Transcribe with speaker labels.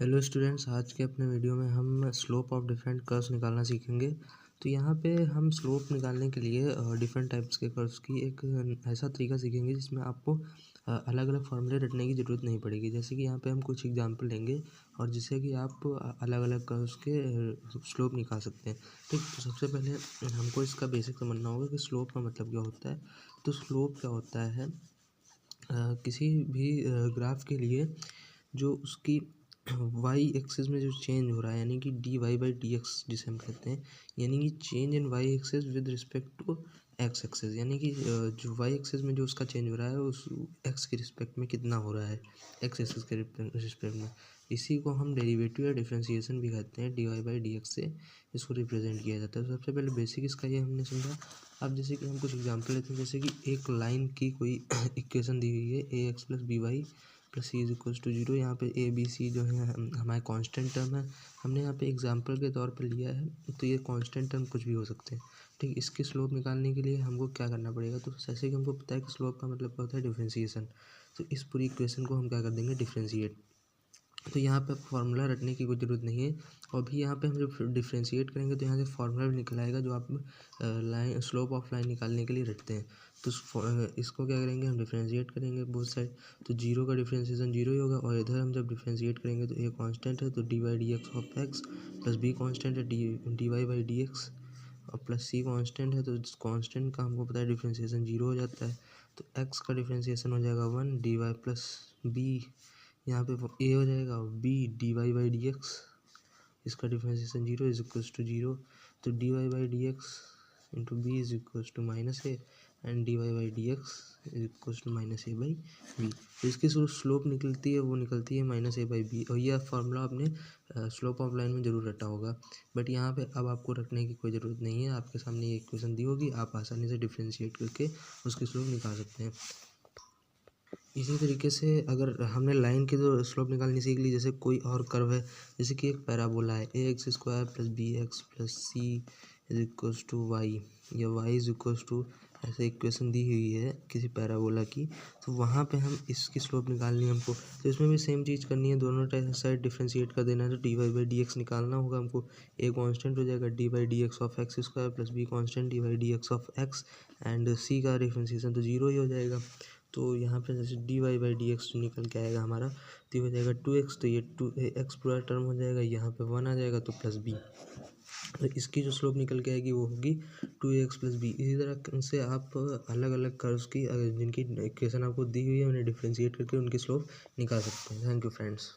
Speaker 1: Hello students, आज के अपने वीडियो में हम स्लोप ऑफ डिफरेंट कर्व्स निकालना सीखेंगे। तो यहाँ पे हम स्लोप निकालने के लिए डिफरेंट टाइप्स के कर्व्स की एक ऐसा तरीका सीखेंगे जिसमें आपको अलग अलग फॉर्मूले रटने की ज़रूरत नहीं पड़ेगी। जैसे कि यहाँ पे हम कुछ एग्जांपल लेंगे और जिससे कि आप अलग अलग कर्व्स के स्लोप निकाल सकते हैं। ठीक, तो सबसे पहले हमको इसका बेसिक समझना होगा कि स्लोप का मतलब क्या होता है। तो स्लोप क्या होता है, किसी भी ग्राफ के लिए जो उसकी वाई एक्सिस में जो चेंज हो रहा है, यानी कि d y by d x जिसे हम कहते हैं, यानी कि change in y axis with respect to x axis, यानी कि जो वाई एक्सिस में जो उसका चेंज हो रहा है उस एक्स के रिस्पेक्ट में कितना हो रहा है, एक्स एक्सिस के रिस्पेक्ट में। इसी को हम डेरिवेटिव या डिफरेंशिएशन भी कहते हैं। D y by d x से इसको रिप्रेजेंट किया जाता है। तो सबसे पहले बेसिक इसका ये हमने समझा। अब जैसे कि हम कुछ एग्जांपल लेते हैं, जैसे कि एक लाइन की कोई इक्वेशन दी हुई है, a x plus b y plus c is equals to zero. यहाँ पे ए बी सी जो है हमारे कांस्टेंट टर्म है, हमने यहाँ पे एग्जांपल के तौर पर लिया है। तो ये कांस्टेंट टर्म कुछ भी हो सकते हैं। ठीक, इसकी स्लोप निकालने के लिए हमको क्या करना पड़ेगा, तो जैसे कि हमको पता है कि स्लोप का मतलब क्या होता है, डिफरेंशिएशन। तो इस पूरी इक्वेशन को हम क्या कर देंगे, डिफरेंशिएट। तो यहाँ पे फार्मूला रटने की कोई ज़रूरत नहीं है। और भी यहाँ पे हम जब डिफ्रेंशिएट करेंगे तो यहाँ से फार्मूला भी निकल आएगा जो आप लाइन स्लोप ऑफ लाइन निकालने के लिए रटते हैं। तो इसको क्या करेंगे, हम डिफ्रेंशिएट करेंगे बोथ साइड। तो जीरो का डिफ्रेंशिएशन जीरो ही होगा, और इधर हम जब डिफ्रेंशिएट करेंगे तो ए कांस्टेंट है तो d y d x of x plus b constant है d y by d x और प्लस सी कांस्टेंट है। तो कांस्टेंट का हमको पता है डिफ्रेंशिएशन जीरो हो जाता है। तो एक्स का डिफ्रेंशिएशन हो जाएगा one d y plus b, यहाँ पे ए हो जाएगा, b d y by d x, इसका differentiation zero is equals to zero. तो d y by d x into b is equals to minus a and d y by d x is equals to minus a by b. तो इसकी slope निकलती है, वो निकलती है minus a by B. और यह फार्मूला आपने स्लोप ऑफ लाइन में ज़रूर रटा होगा, बट यहाँ पे अब आपको रखने की कोई ज़रूरत नहीं है। आपके सामने ये इक्वेशन दी होगी, आप आसानी से डिफ्रेंशिएट करके उसकी स्लोप निकाल सकते हैं। इसी तरीके से अगर हमने लाइन की जो स्लोप निकालनी सीख ली, जैसे कोई और कर्व है, जैसे कि एक पैराबोला है, a x square plus b x plus c is equals to y, या वाई इज इक्वल्स टू, ऐसे इक्वेशन दी हुई है किसी पैराबोला की। तो वहाँ पे हम इसकी स्लोप निकालनी है हमको। तो इसमें भी सेम चीज़ करनी है, दोनों साइड डिफ्रेंशिएट कर देना है। तो d y by d x निकालना होगा हमको। ए कांस्टेंट हो जाएगा d by d x of x square plus b constant d by d x of x, and c का डिफ्रेंशिएशन तो जीरो ही हो जाएगा। तो यहाँ पे जैसे d y by d x निकल के आएगा हमारा, तो ये हो जाएगा टू एक्स, तो ये टू एक्स पूरा टर्म हो जाएगा, यहाँ पे वन आ जाएगा तो प्लस बी। तो इसकी जो स्लोप निकल के आएगी वो होगी टू एक्स प्लस बी। इसी तरह से आप अलग अलग कर्व्स की जिनकी इक्वेशन आपको दी हुई है उन्हें डिफ्रेंशिएट करके उनकी स्लोप निकाल सकते हैं। Thank you friends.